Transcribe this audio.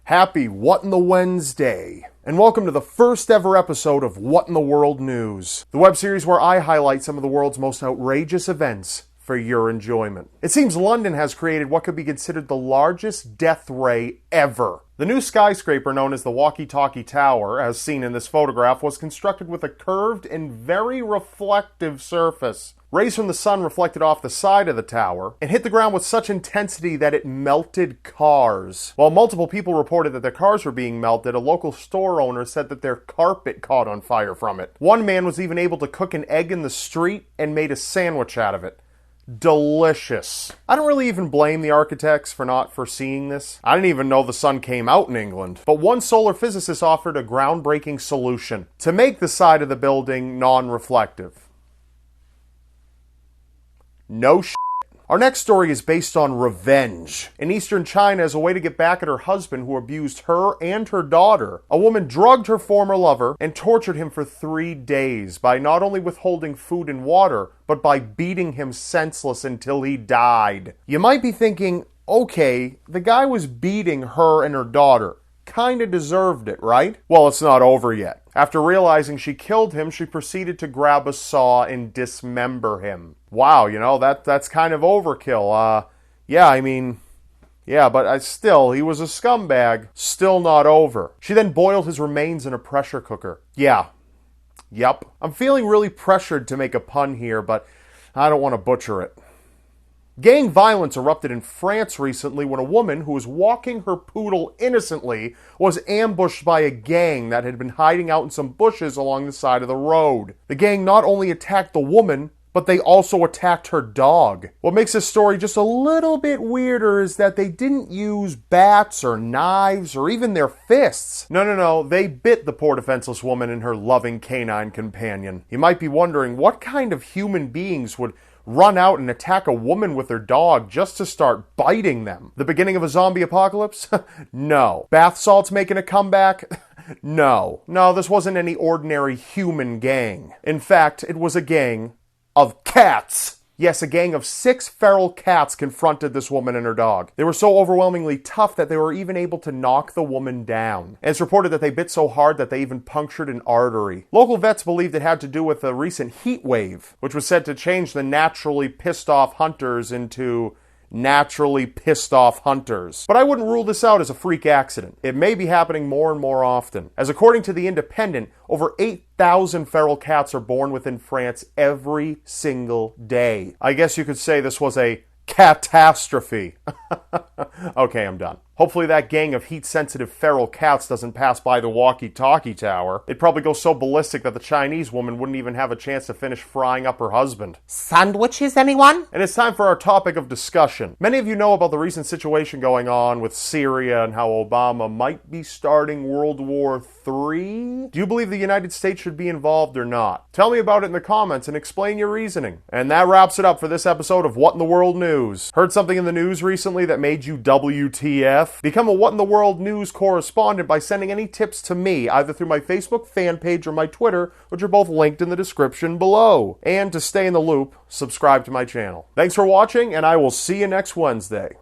Happy What in the Wednesday, and welcome to the first ever episode of What in the World News, the web series where I highlight some of the world's most outrageous events for your enjoyment. It seems London has created what could be considered the largest death ray ever. The new skyscraper known as the Walkie-Talkie Tower, as seen in this photograph, was constructed with a curved and very reflective surface. Rays from the sun reflected off the side of the tower and hit the ground with such intensity that it melted cars. While multiple people reported that their cars were being melted, a local store owner said that their carpet caught on fire from it. One man was even able to cook an egg in the street and made a sandwich out of it. Delicious. I don't really even blame the architects for not foreseeing this. I didn't even know the sun came out in England. But one solar physicist offered a groundbreaking solution to make the side of the building non-reflective. No shit. Our next story is based on revenge. In eastern China, as a way to get back at her husband who abused her and her daughter, a woman drugged her former lover and tortured him for 3 days by not only withholding food and water, but by beating him senseless until he died. You might be thinking, okay, the guy was beating her and her daughter. Kinda deserved it, right? Well, it's not over yet. After realizing she killed him, she proceeded to grab a saw and dismember him. Wow, that's kind of overkill. But still, he was a scumbag. Still not over. She then boiled his remains in a pressure cooker. Yep. I'm feeling really pressured to make a pun here, but I don't want to butcher it. Gang violence erupted in France recently when a woman who was walking her poodle innocently was ambushed by a gang that had been hiding out in some bushes along the side of the road. The gang not only attacked the woman, but they also attacked her dog. What makes this story just a little bit weirder is that they didn't use bats or knives or even their fists. No, they bit the poor defenseless woman and her loving canine companion. You might be wondering, what kind of human beings would run out and attack a woman with their dog just to start biting them? The beginning of a zombie apocalypse? No. Bath salts making a comeback? No, this wasn't any ordinary human gang. In fact, it was a gang of cats. Yes, a gang of 6 feral cats confronted this woman and her dog. They were so overwhelmingly tough that they were even able to knock the woman down. And it's reported that they bit so hard that they even punctured an artery. Local vets believed it had to do with a recent heat wave, which was said to change the naturally pissed off hunters into naturally pissed off hunters. But I wouldn't rule this out as a freak accident. It may be happening more and more often, as according to The Independent, over 8,000 feral cats are born within France every single day. I guess you could say this was a catastrophe. Okay, I'm done. Hopefully that gang of heat-sensitive feral cats doesn't pass by the Walkie-Talkie Tower. It'd probably go so ballistic that the Chinese woman wouldn't even have a chance to finish frying up her husband. Sandwiches, anyone? And it's time for our topic of discussion. Many of you know about the recent situation going on with Syria and how Obama might be starting World War III. Do you believe the United States should be involved or not? Tell me about it in the comments and explain your reasoning. And that wraps it up for this episode of What in the World News. Heard something in the news recently that made you WTF? Become a What in the World News correspondent by sending any tips to me, either through my Facebook fan page or my Twitter, which are both linked in the description below. And to stay in the loop, subscribe to my channel. Thanks for watching, and I will see you next Wednesday.